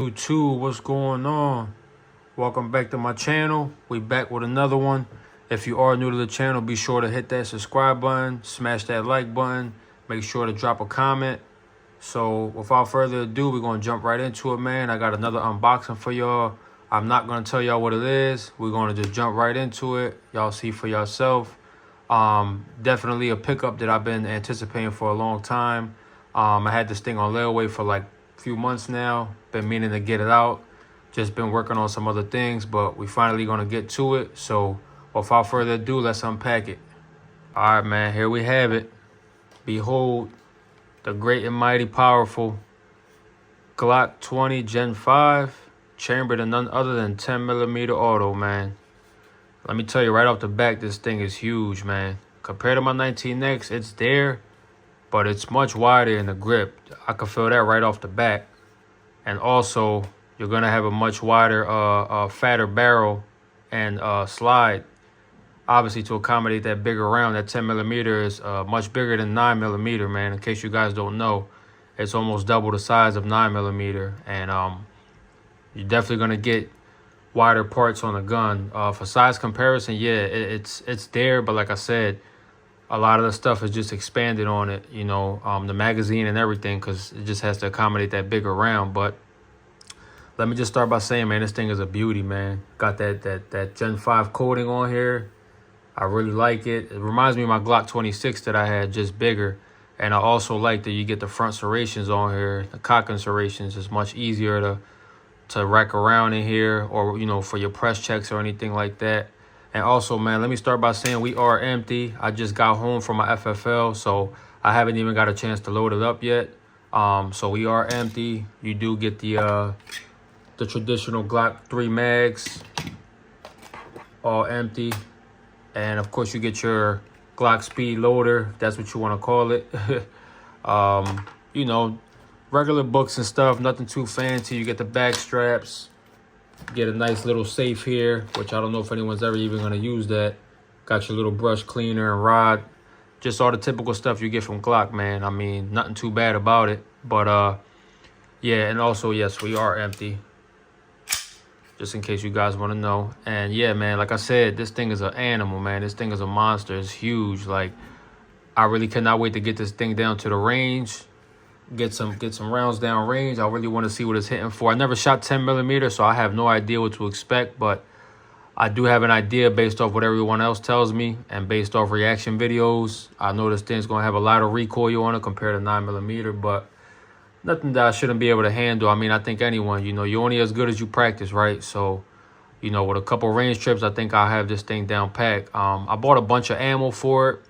YouTube, what's going on? Welcome back to my channel. We back with another one. If you are new to the channel, be sure to hit that subscribe button, smash that like button, make sure to drop a comment. So without further ado, we're gonna jump right into it, man. I got another unboxing for y'all. I'm not gonna tell y'all what it is. We're gonna just jump right into it. Y'all see for yourself. Definitely a pickup that I've been anticipating for a long time. I had this thing on layaway for like a few months now. Been meaning to get it out. Just been working on some other things, but we finally gonna get to it. So without further ado, let's unpack it. All right, man, here we have it. Behold, the great and mighty powerful Glock 20 Gen 5, chambered in none other than 10mm auto, man. Let me tell you right off the back, this thing is huge, man. Compared to my 19X, it's there, but it's much wider in the grip. I can feel that right off the back. And also, you're going to have a much wider, fatter barrel and slide. Obviously, to accommodate that bigger round, that 10mm is much bigger than 9mm, man. In case you guys don't know, it's almost double the size of 9mm. And you're definitely going to get wider parts on the gun. For size comparison, yeah, it's there. But like I said, a lot of the stuff is just expanded on it, you know, the magazine and everything, because it just has to accommodate that bigger round. But let me just start by saying, man, this thing is a beauty, man. Got that Gen 5 coating on here. I really like it. It reminds me of my Glock 26 that I had, just bigger. And I also like that you get the front serrations on here. The cocking serrations is much easier to rack around in here, or, you know, for your press checks or anything like that. And also, man, let me start by saying we are empty. I just got home from my FFL, so I haven't even got a chance to load it up yet. So we are empty. You do get the traditional Glock 3 mags, all empty. And of course, you get your Glock speed loader, if that's what you want to call it. You know, regular books and stuff, nothing too fancy. You get the back straps. Get a nice little safe here, which I don't know if anyone's ever even going to use that. Got your little brush cleaner and rod. Just all the typical stuff you get from Glock, man. I mean, nothing too bad about it. But, yeah, and also, yes, we are empty. Just in case you guys want to know. And, yeah, man, like I said, this thing is an animal, man. This thing is a monster. It's huge. Like, I really cannot wait to get this thing down to the range. Get some rounds down range. I really want to see what it's hitting for. I never shot 10mm, so I have no idea what to expect, but I do have an idea based off what everyone else tells me and based off reaction videos. I know this thing's going to have a lot of recoil on it compared to 9mm, but nothing that I shouldn't be able to handle. I mean, I think anyone, you know, you're only as good as you practice, right? So, you know, with a couple range trips, I think I'll have this thing down packed. I bought a bunch of ammo for it.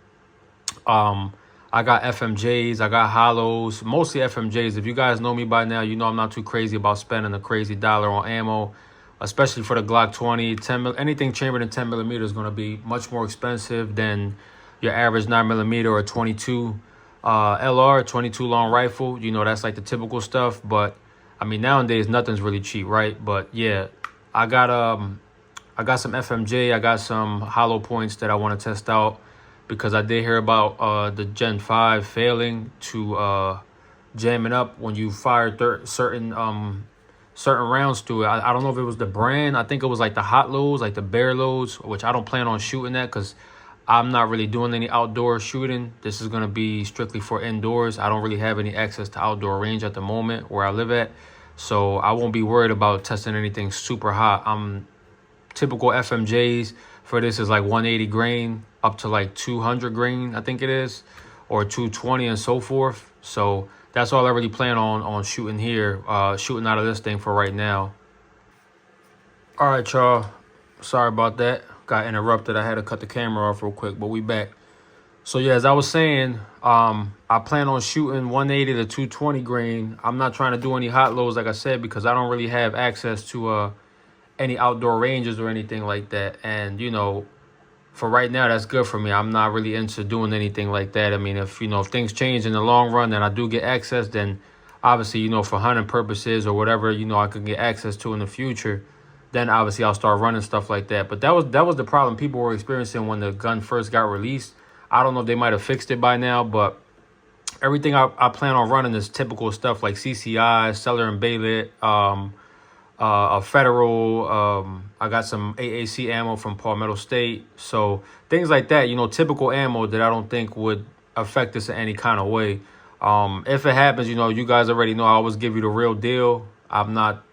I got FMJs, I got hollows, mostly FMJs. If you guys know me by now, you know I'm not too crazy about spending a crazy dollar on ammo, especially for the Glock 20. Anything chambered in 10mm is going to be much more expensive than your average 9mm or 22 LR, 22 long rifle. You know, that's like the typical stuff. But, I mean, nowadays, nothing's really cheap, right? But, yeah, I got some FMJ. I got some hollow points that I want to test out, because I did hear about the Gen 5 failing to jam it up when you fire certain rounds through it. I don't know if it was the brand. I think it was like the hot loads, like the bear loads, which I don't plan on shooting that because I'm not really doing any outdoor shooting. This is going to be strictly for indoors. I don't really have any access to outdoor range at the moment where I live at. So I won't be worried about testing anything super hot. Typical FMJs for this is like 180 grain up to like 200 grain, I think it is, or 220 and so forth. So that's all I really plan on shooting here, shooting out of this thing for right now. All right, y'all. Sorry about that. Got interrupted. I had to cut the camera off real quick, but we back. So yeah, as I was saying, I plan on shooting 180 to 220 grain. I'm not trying to do any hot loads, like I said, because I don't really have access to any outdoor ranges or anything like that. And, you know, for right now, that's good for me. I'm not really into doing anything like that. I mean, if things change in the long run and I do get access, then obviously, you know, for hunting purposes or whatever, you know, I could get access to in the future, then obviously I'll start running stuff like that. But that was the problem people were experiencing when the gun first got released. I don't know if they might have fixed it by now, but everything I plan on running is typical stuff like CCI, Cellar and Baylet, a federal. I got some AAC ammo from Palmetto State. So things like that, typical ammo that I don't think would affect us in any kind of way. If it happens, you guys already know I always give you the real deal. I'm not,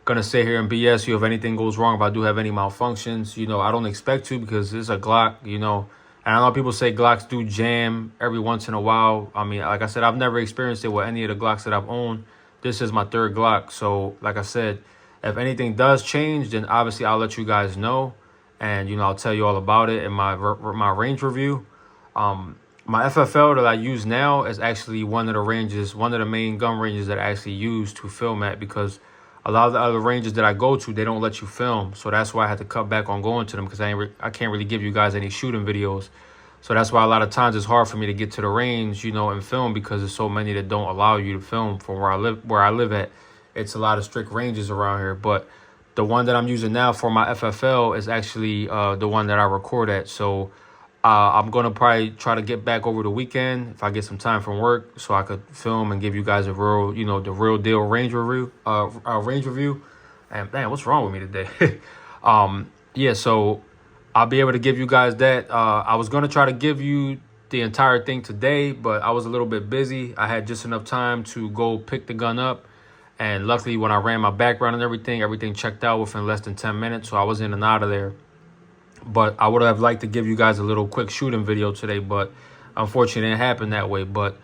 gonna sit here and BS you if anything goes wrong, if I do have any malfunctions. I don't expect to, because it's a Glock, and I know people say Glocks do jam every once in a while. I mean, like I said, I've never experienced it with any of the Glocks that I've owned. This is my third Glock. So like I said, if anything does change, then obviously I'll let you guys know. And, I'll tell you all about it in my range review. My FFL that I use now is actually one of the main gun ranges that I actually use to film at, because a lot of the other ranges that I go to, they don't let you film. So that's why I had to cut back on going to them, because I can't really give you guys any shooting videos. So that's why a lot of times it's hard for me to get to the range, and film, because there's so many that don't allow you to film from where I live at. It's a lot of strict ranges around here. But the one that I'm using now for my FFL is actually the one that I record at. So I'm going to probably try to get back over the weekend if I get some time from work, so I could film and give you guys a real, the real deal range review. And man, what's wrong with me today? Yeah, so I'll be able to give you guys that. I was going to try to give you the entire thing today, but I was a little bit busy. I had just enough time to go pick the gun up. And luckily, when I ran my background and everything checked out within less than 10 minutes. So I was in and out of there. But I would have liked to give you guys a little quick shooting video today, but unfortunately it didn't happen that way. But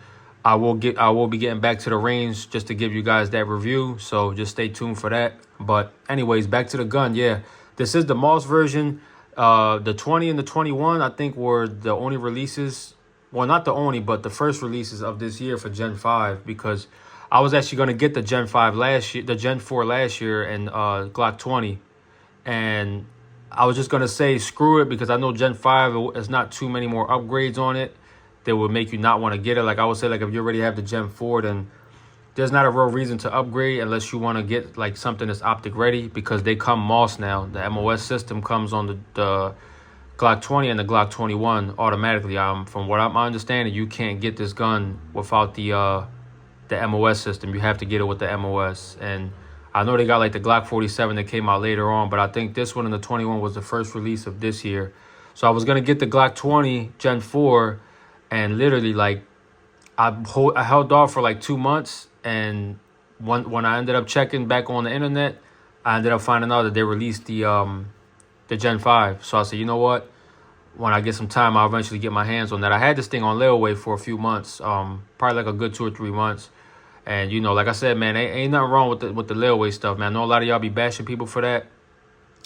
I will be getting back to the range just to give you guys that review, so just stay tuned for that. But anyways, back to the gun. Yeah, this is the Moss version. The 20 and the 21, I think, were the only releases. Well, not the only, but the first releases of this year for Gen 5, because I was actually going to get the Gen 5 last year, the Gen 4 last year, and Glock 20. And I was just going to say screw it, because I know Gen 5 is not too many more upgrades on it that would make you not want to get it. Like I would say, like if you already have the Gen 4, then there's not a real reason to upgrade unless you want to get like something that's optic ready, because they come MOS now. The MOS system comes on the Glock 20 and the Glock 21 automatically. From what I'm understanding, you can't get this gun without the MOS system. You have to get it with the MOS. And I know they got like the Glock 47 that came out later on, but I think this one and the 21 was the first release of this year. So I was going to get the Glock 20 Gen 4, and literally like I held off for like 2 months. And when I ended up checking back on the internet, I ended up finding out that they released the Gen 5. So I said, you know what? When I get some time, I'll eventually get my hands on that. I had this thing on layaway for a few months, probably like a good 2 or 3 months. And, like I said, man, ain't nothing wrong with the layaway stuff, man. I know a lot of y'all be bashing people for that.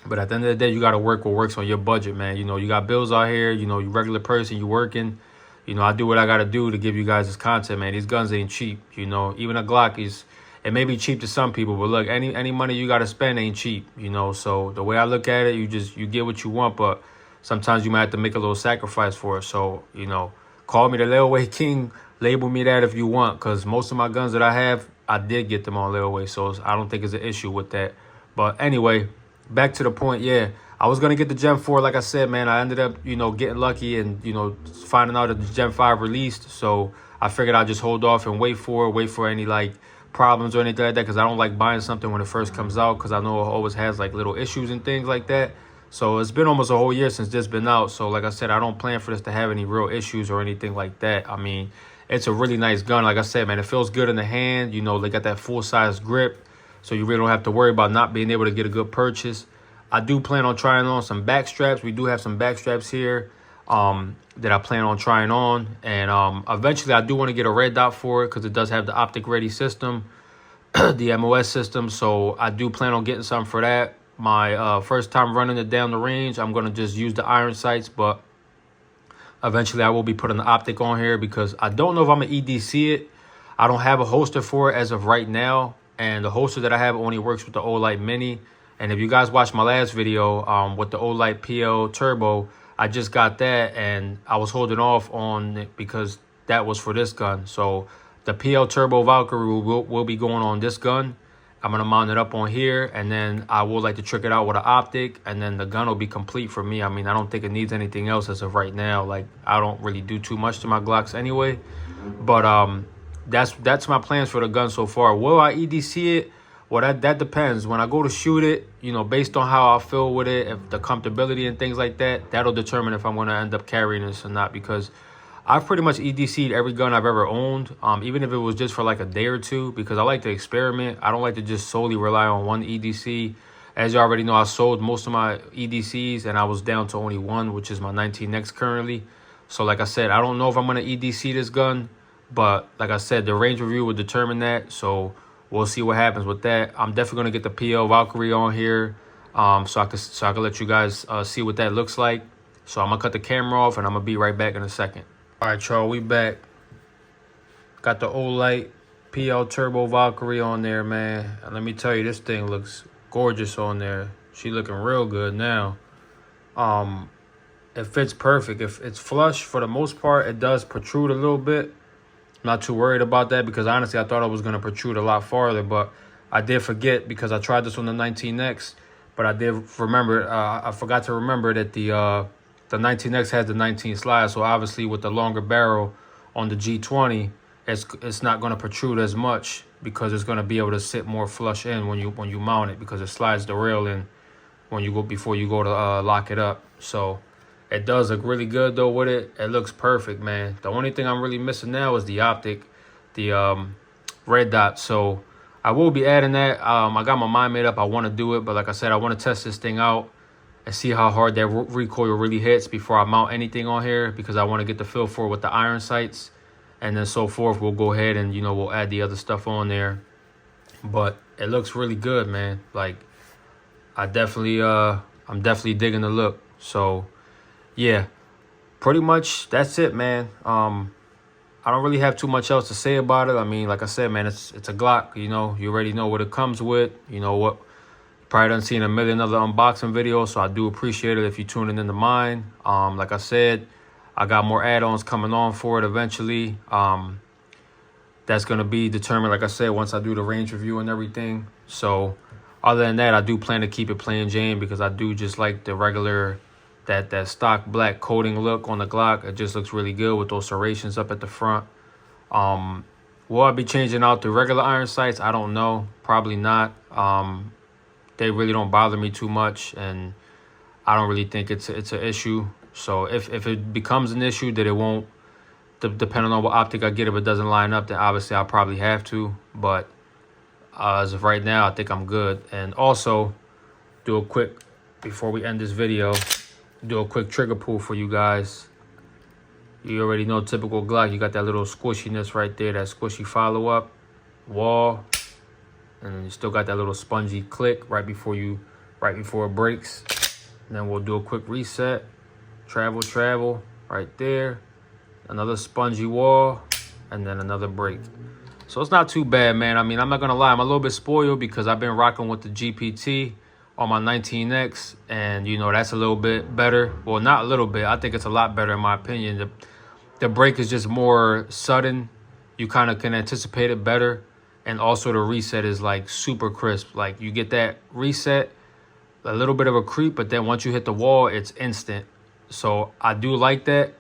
But at the end of the day, you got to work what works on your budget, man. You got bills out here. You regular person, you working. I do what I got to do to give you guys this content, man. These guns ain't cheap, Even a Glock it may be cheap to some people. But look, any money you got to spend ain't cheap, So the way I look at it, you get what you want. But sometimes you might have to make a little sacrifice for it. So, call me the layaway king. Label me that if you want, because most of my guns that I have, I did get them on layaway, so I don't think it's an issue with that. But anyway, back to the point. Yeah, I was going to get the Gen 4, like I said, man. I ended up, getting lucky and, finding out that the Gen 5 released. So I figured I'd just hold off and wait for any, like, problems or anything like that, because I don't like buying something when it first comes out, because I know it always has, like, little issues and things like that. So it's been almost a whole year since this been out. So like I said, I don't plan for this to have any real issues or anything like that. I mean, it's a really nice gun. Like I said, man, it feels good in the hand. They got that full-size grip, so you really don't have to worry about not being able to get a good purchase. I do plan on trying on some back straps. We do have some back straps here that I plan on trying on. And eventually, I do want to get a red dot for it, because it does have the optic-ready system, the MOS system. So I do plan on getting something for that. My first time running it down the range, I'm going to just use the iron sights, but eventually I will be putting the optic on here, because I don't know if I'm going to EDC it. I don't have a holster for it as of right now, and the holster that I have only works with the Olight Mini. And if you guys watched my last video with the Olight PL Turbo, I just got that, and I was holding off on it because that was for this gun. So the PL Turbo Valkyrie will be going on this gun. I'm going to mount it up on here, and then I would like to trick it out with an optic, and then the gun will be complete for me. I mean, I don't think it needs anything else as of right now. Like, I don't really do too much to my Glocks anyway. But that's my plans for the gun so far. Will I EDC it? Well, that depends. When I go to shoot it, you know, based on how I feel with it, if the comfortability and things like that, that'll determine if I'm going to end up carrying this or not. Because I've pretty much EDC'd every gun I've ever owned, even if it was just for like a day or two, because I like to experiment. I don't like to just solely rely on one EDC. As you already know, I sold most of my EDCs and I was down to only one, which is my 19X currently. So like I said, I don't know if I'm going to EDC this gun, but like I said, the range review will determine that. So we'll see what happens with that. I'm definitely going to get the PL Valkyrie on here so I can let you guys see what that looks like. So I'm going to cut the camera off and I'm going to be right back in a second. All right, y'all, we back. Got the Olight PL Turbo Valkyrie on there, man. And let me tell you, this thing looks gorgeous on there. She looking real good now. It fits perfect. If it's flush, for the most part, it does protrude a little bit. Not too worried about that because honestly, I thought it was going to protrude a lot farther. But I did forget because I tried this on the 19X. But I did remember, I forgot to remember that the 19X has the 19 slide, so obviously with the longer barrel on the G20, it's not going to protrude as much because it's going to be able to sit more flush in when you mount it, because it slides the rail in when you go before you go to lock it up. So it does look really good though with it. It looks perfect, man. The only thing I'm really missing now is the optic, the red dot. So I will be adding that. I got my mind made up. I want to do it, but like I said, I want to test this thing out and see how hard that recoil really hits before I mount anything on here, because I want to get the feel for it with the iron sights, and then so forth. We'll go ahead and, you know, we'll add the other stuff on there. But it looks really good, man. Like, I'm definitely digging the look. So yeah, pretty much that's it, man. I don't really have too much else to say about it. I mean, like I said, man, it's a Glock. You know, you already know what it comes with. You know what. Probably done seen a million other unboxing videos, so I do appreciate it if you're tuning into mine. Like I said, I got more add-ons coming on for it eventually. That's going to be determined, like I said, once I do the range review and everything. So other than that, I do plan to keep it plain Jane, because I do just like the regular, that stock black coating look on the Glock. It just looks really good with those serrations up at the front. Will I be changing out the regular iron sights? I don't know. Probably not. They really don't bother me too much, and I don't really think it's an issue. So if it becomes an issue, that it won't, depending on what optic I get, if it doesn't line up, then obviously I'll probably have to. But as of right now, I think I'm good. And also, do a quick, before we end this video, do a quick trigger pull for you guys. You already know typical Glock, you got that little squishiness right there, that squishy follow-up wall. And then you still got that little spongy click right before it breaks. And then we'll do a quick reset. Travel, right there. Another spongy wall, and then another break. So it's not too bad, man. I mean, I'm not gonna lie, I'm a little bit spoiled because I've been rocking with the GPT on my 19X, and you know, that's a little bit better. Well, not a little bit, I think it's a lot better in my opinion. The break is just more sudden. You kind of can anticipate it better. And also the reset is like super crisp. Like you get that reset, a little bit of a creep, but then once you hit the wall, it's instant. So I do like that,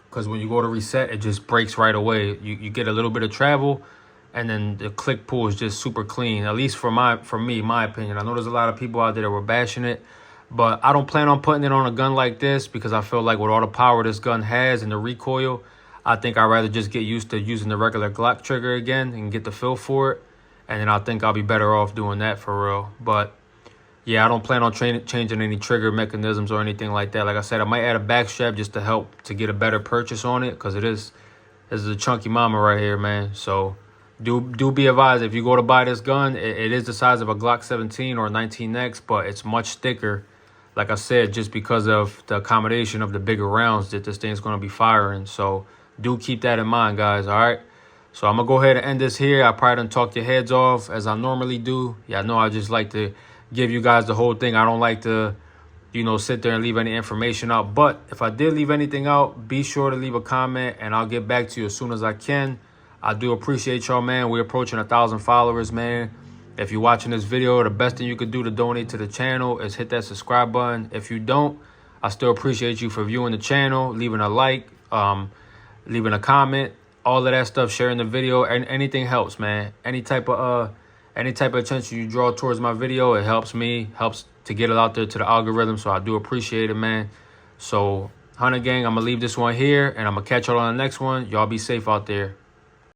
because when you go to reset, it just breaks right away. You get a little bit of travel, and then the click pull is just super clean. At least for me, my opinion. I know there's a lot of people out there that were bashing it, but I don't plan on putting it on a gun like this, because I feel like with all the power this gun has and the recoil, I think I'd rather just get used to using the regular Glock trigger again and get the feel for it. And then I think I'll be better off doing that for real. But yeah, I don't plan on changing any trigger mechanisms or anything like that. Like I said, I might add a back strap just to help to get a better purchase on it, because this is a chunky mama right here, man. So do be advised, if you go to buy this gun, it is the size of a Glock 17 or a 19X, but it's much thicker. Like I said, just because of the accommodation of the bigger rounds that this thing's going to be firing. So do keep that in mind, guys, all right? So I'm going to go ahead and end this here. I probably done talk your heads off as I normally do. Yeah, I know I just like to give you guys the whole thing. I don't like to, you know, sit there and leave any information out. But if I did leave anything out, be sure to leave a comment, and I'll get back to you as soon as I can. I do appreciate y'all, man. We're approaching 1,000 followers, man. If you're watching this video, the best thing you could do to donate to the channel is hit that subscribe button. If you don't, I still appreciate you for viewing the channel, leaving a like, leaving a comment, all of that stuff, sharing the video, and anything helps, man. Any type of Any type of attention you draw towards my video, it helps me, helps to get it out there to the algorithm. So I do appreciate it, man. So, Hunter Gang, I'm going to leave this one here, and I'm going to catch y'all on the next one. Y'all be safe out there.